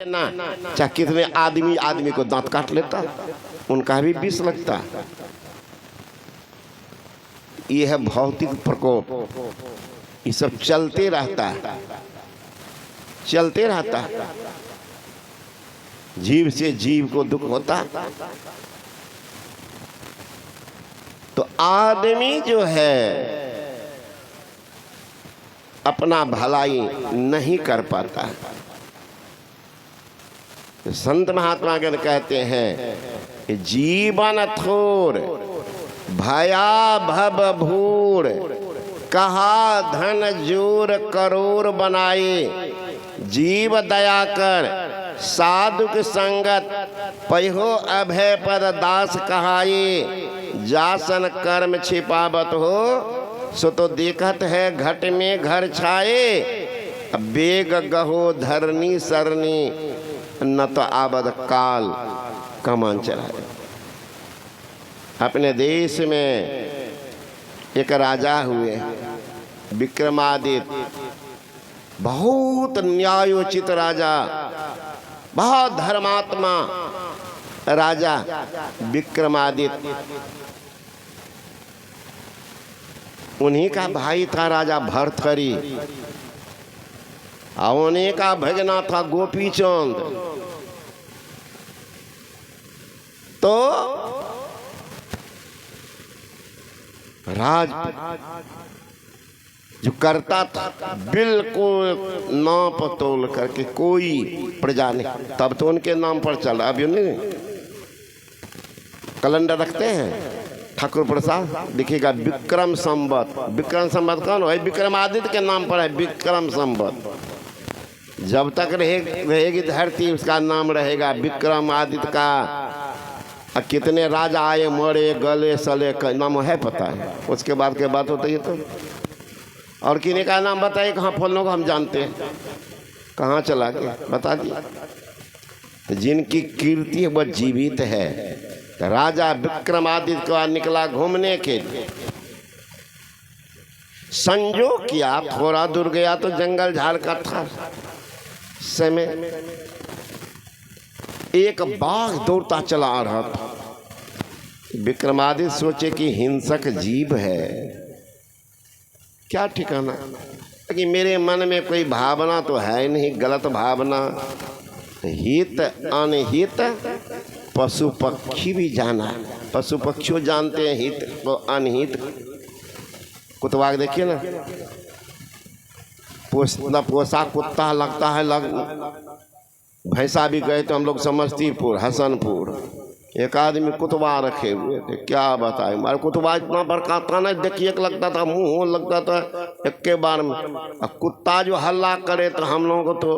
चाहे कितने आदमी को दांत काट लेता, उनका भी विष लगता। ये है भौतिक प्रकोप, ये सब चलते रहता है, चलते रहता है। जीव से जीव को दुख होता। तो आदमी जो है अपना भलाई नहीं कर पाता है। तो संत महात्मा गण कहते हैं कि जीवन थोर भया भव भूर, कहा धन जोर करोड़ बनाए, जीव दया कर साधुक संगत, पहो अभय पद दास कहाए, जासन कर्म छिपावत हो, सो तो देखत है घट में घर छाए, बेग गहो धरनी सरनी, न तो आबद काल कमान चलाए। अपने देश में एक राजा हुए विक्रमादित्य, बहुत न्यायोचित राजा, बहुत धर्मात्मा राजा विक्रमादित्य। उन्हीं का भाई था राजा भर्तहरि, और उन्हीं का भगना था गोपीचंद। तो राज जो करता था बिल्कुल नाप तोल करके, कोई प्रजा नहीं। तब तो उनके नाम पर चल, अभी नहीं कैलेंडर रखते हैं ठाकुर प्रसाद, देखिएगा विक्रम संवत। विक्रम संवत कौन है? विक्रमादित्य के नाम पर है विक्रम संवत। जब तक रहेगी धरती उसका नाम रहेगा विक्रमादित्य का। कितने राजा आए मरे गले सले का नाम है पता है, उसके बाद के बात होती है। तो और किन्हीं का नाम बताइए, कहाँ फलों को हम जानते हैं, कहाँ चला गया बता दिए। तो जिनकी कीर्ति वह जीवित है। राजा विक्रमादित्य का निकला घूमने के लिए, संजोग किया थोड़ा दूर गया तो जंगल झाड़ का था समय, एक बाघ दौड़ता चला आ रहा था। विक्रमादित्य सोचे कि हिंसक जीव है, क्या ठिकाना कि मेरे मन में कोई भावना तो है नहीं, गलत भावना। हित अनहित पशु पक्षी भी जाना, पशु पक्षियों जानते हैं हित को अनहित। कुतवा देखिए ना, पोसा कुत्ता लगता है भैंसा भी गए तो हम लोग समस्तीपुर हसनपुर, एक आदमी कुतवा रखे हुए थे, क्या बताए। हमारे कुतवा इतना बड़का था ना, देखिए लगता था मुंह लगता था एक के बार में। अब कुत्ता जो हल्ला करे तो हम लोगों को तो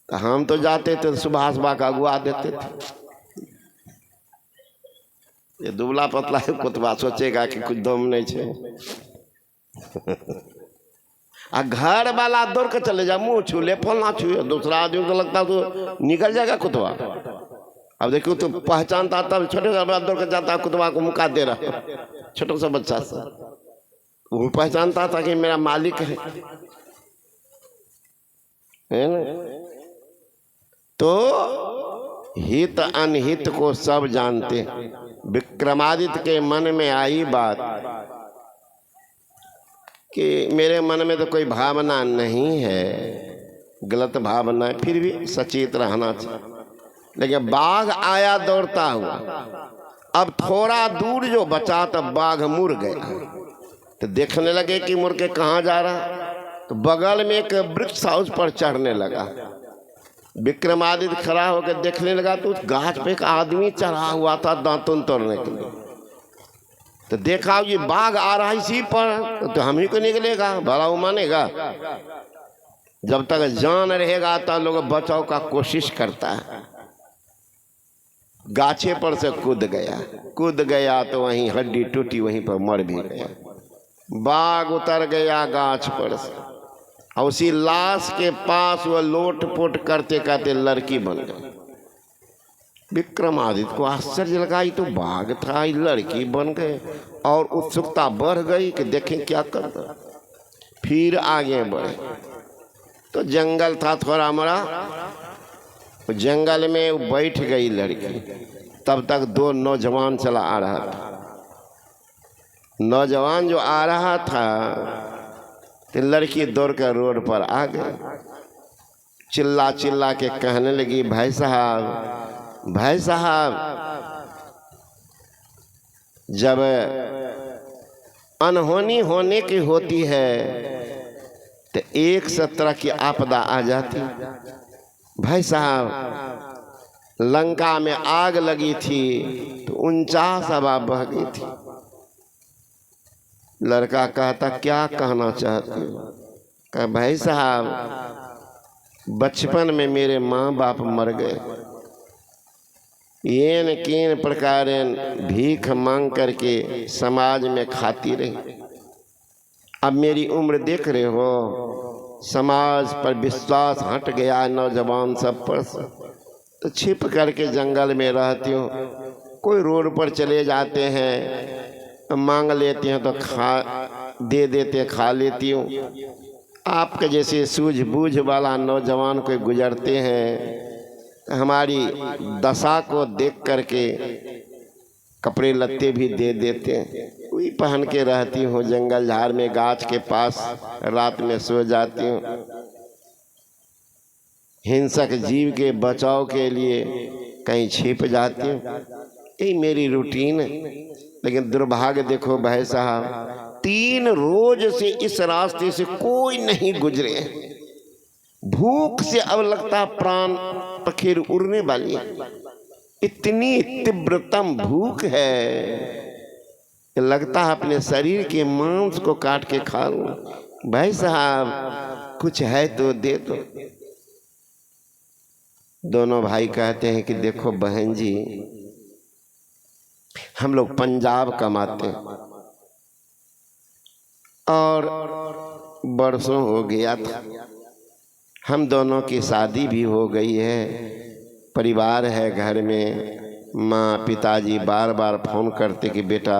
हम तो जाते थे सुभाष बा का अगुआ देते थे। ये दुबला पतला है कुतवा, सोचेगा कि कुछ दम नहीं है। आ घर वाला दौड़ के चले जा, मुंह छू ले फलना छू, दूसरा आदमी को लगता तो निकल जाएगा कुतवा। अब देखो तो पहचानता, तब छोटे सा दौड़ के जाता कुतवा को मुका दे रहा, छोटा सा बच्चा सा, वो पहचानता था कि मेरा मालिक है ना। तो हित अनहित को सब जानते। विक्रमादित्य के मन में आई बात कि मेरे मन में तो कोई भावना नहीं है, गलत भावना है, फिर भी सचेत रहना चाहिए। लेकिन बाघ आया दौड़ता हुआ, अब थोड़ा दूर जो बचा तब बाघ मुड़ गया। तो देखने लगे कि मुड़ के कहाँ जा रहा, तो बगल में एक वृक्ष था उस पर चढ़ने लगा। विक्रमादित्य खड़ा होकर देखने लगा तो उस गाछ पे एक आदमी चढ़ा हुआ था दांतुन तोड़ने के लिए। तो देखा ये बाघ आ रहा है इसी पर, तो हम ही को निकलेगा, भला वो मानेगा। जब तक जान रहेगा तब लोग बचाव का कोशिश करता है। गाछे पर से कूद गया तो वहीं हड्डी टूटी, वहीं पर मर भी गया। बाघ उतर गया गाछ पर से, और उसी लाश के पास वह लोट पोट करते करते लड़की बन गई। विक्रमादित्य को आश्चर्य लगा, ये तो बाघ था, ये लड़की बन गए, और उत्सुकता बढ़ गई कि देखें क्या करता। फिर आगे बढ़े तो जंगल था थोड़ा मोड़ा, जंगल में वो बैठ गई लड़की। तब तक दो नौजवान चला आ रहा था। नौजवान जो आ रहा था तो लड़की दौड़ कर रोड पर आ गई। चिल्ला चिल्ला के कहने लगी, भाई साहब, भाई साहब, जब अनहोनी होने की होती है तो 117 की आपदा आ जाती। भाई साहब, लंका में आग लगी थी तो 49 हवा बह गई थी। लड़का कहता, क्या कहना चाहते हो? कहा, भाई साहब, बचपन में मेरे माँ बाप मर गए, येन केन प्रकार भीख मांग करके समाज में खाती रही। अब मेरी उम्र देख रहे हो, समाज पर विश्वास हट गया नौजवान सब पर से, तो छिप करके जंगल में रहती हूँ। कोई रोड पर चले जाते हैं, मांग लेते हैं तो दे देते, खा लेती हूँ। आपके जैसे सूझबूझ वाला नौजवान कोई गुजरते हैं, हमारी दशा को देख करके कपड़े लत्ते भी दे देते हैं। वही पहन के रहती हूँ, जंगल झाड़ में गाछ के पास रात में सो जाती हूँ। हिंसक जीव के बचाव के लिए कहीं छिप जाती हूँ, यही मेरी रूटीन है। लेकिन दुर्भाग्य देखो भाई साहब, 3 रोज से इस रास्ते से कोई नहीं गुजरे। भूख से अब लगता प्राण पखेर उड़ने वाली है। इतनी तीव्रतम भूख है कि लगता है अपने शरीर के मांस को काट के खा लूं। भाई साहब, कुछ है तो दे दो। दोनों भाई कहते हैं कि देखो बहन जी, हम लोग पंजाब कमाते हैं और बरसों हो गया था, हम दोनों की शादी भी हो गई है, परिवार है घर में। माँ पिताजी बार बार फोन करते कि बेटा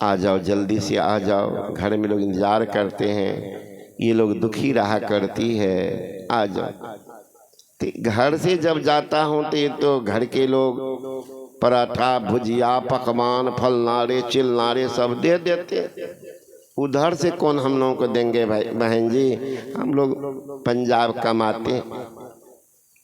आ जाओ, जल्दी से आ जाओ, घर में लोग इंतजार करते हैं, ये लोग दुखी रहा करती है, आ जाओ। तो घर से जब जाता हूँ तो ये तो घर के लोग पराठा, भुजिया, पकवान, फलनारे चिलनारे सब दे देते। उधर से कौन हम लोगों को देंगे भाई बहन जी? हम लोग पंजाब कमाते,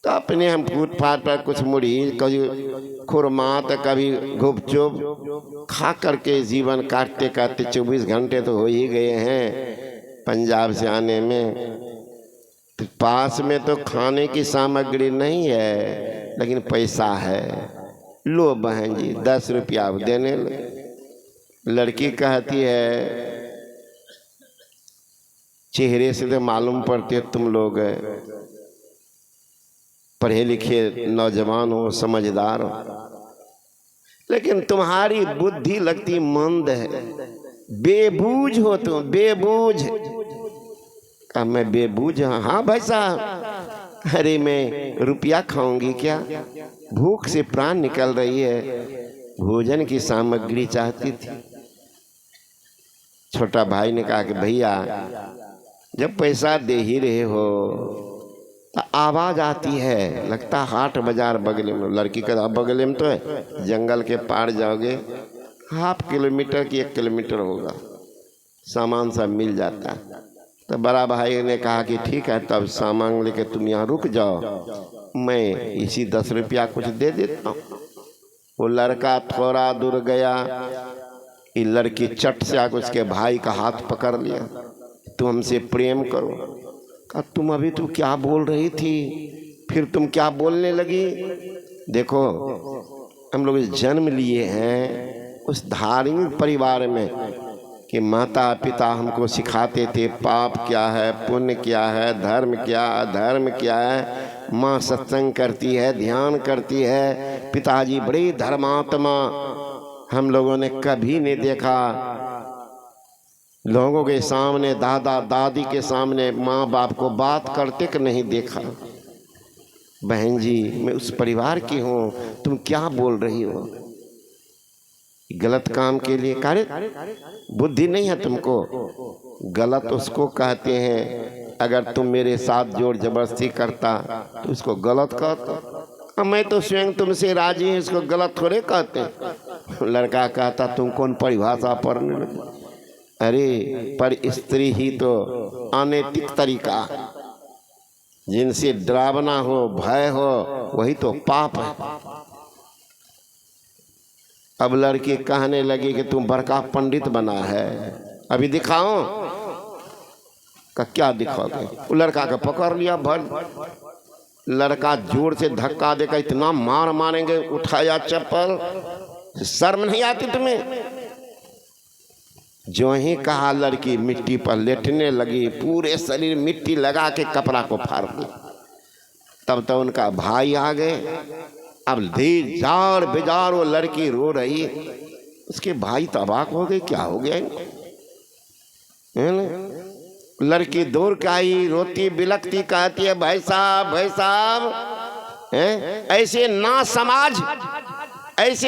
तो अपने हम फुटपाथ पर कुछ मुड़ी, कभी खुरमा, तो कभी गुपचुप खा करके जीवन काटते काटते 24 घंटे तो हो ही गए हैं पंजाब से आने में। तो पास में तो खाने की सामग्री नहीं है, लेकिन पैसा है। लो बहन जी 10 रुपया आप देने लो। लड़की कहती है, चेहरे से तो मालूम पड़ते तुम लोग पढ़े लिखे नौजवान हो, समझदार हो, लेकिन तुम्हारी बुद्धि लगती मंद है, बेबूझ हो तुम, बेबूझ। अब मैं बेबूझ? हाँ भाई साहब, अरे मैं रुपया खाऊंगी क्या? भूख से प्राण निकल रही है, भोजन की सामग्री चाहती थी। छोटा भाई ने कहा कि भैया, जब पैसा दे ही रहे हो तो आवाज आती है, लगता हाट बाजार बगल में। लड़की का बगल में तो है, जंगल के पार जाओगे, ½ किलोमीटर की 1 किलोमीटर होगा, सामान सब मिल जाता है। तो बड़ा भाई ने कहा कि ठीक है, तब सामान लेके तुम यहाँ रुक जाओ, मैं इसी 10 रुपया कुछ दे देता हूँ। वो लड़का थोड़ा दूर गया, ये लड़की चट से आकर उसके भाई का हाथ पकड़ लिया, तुम हमसे प्रेम करो। कहा, तुम अभी तू क्या बोल रही थी, फिर तुम क्या बोलने लगी? देखो, हम लोग जन्म लिए हैं उस धार्मिक परिवार में कि माता पिता हमको सिखाते थे पाप क्या है, पुण्य क्या है, धर्म क्या, अधर्म क्या है। माँ सत्संग करती है, ध्यान करती है, पिताजी बड़े धर्मात्मा। हम लोगों ने कभी नहीं देखा लोगों के सामने, दादा दादी के सामने माँ बाप को बात करते कि नहीं देखा। बहन जी, मैं उस परिवार की हूँ, तुम क्या बोल रही हो? गलत काम के लिए कार्य, बुद्धि नहीं है तुमको? गलत उसको कहते हैं अगर तुम मेरे साथ जोर जबरदस्ती करता तो इसको गलत कहता, मैं तो स्वयं तुमसे राजी हूँ, इसको गलत थोड़े कहते। लड़का कहता तुम कौन परिभाषा पढ़ने लगे? अरे पर स्त्री ही तो अनैतिक तरीका है, जिनसे डरावना हो, भय हो, वही तो पाप है। अब लड़की कहने लगी कि तुम बड़का पंडित बना है, अभी दिखाओ। का क्या दिखाओगे? वो लड़का का पकड़ लिया भर। लड़का जोर से धक्का देकर इतना मार मारेंगे, उठाया चप्पल, शर्म नहीं आती तुम्हें? जो ही कहा लड़की मिट्टी पर लेटने लगी, पूरे शरीर मिट्टी लगा के कपड़ा को फाड़ दिया। तब तो उनका भाई आ गए। अब धीर जार बेजार वो लड़की रो रही, उसके भाई तो अबाक हो गए, क्या हो गया है ना? लड़की दूर का आई, रोती बिलकती कहती है भाई साहब ऐसे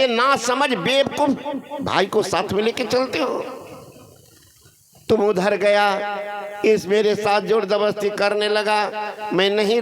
ना समझ बेवकूफ भाई को साथ में लेके चलते हो। तुम उधर गया, इस मेरे साथ जोर जबरदस्ती करने लगा, मैं नहीं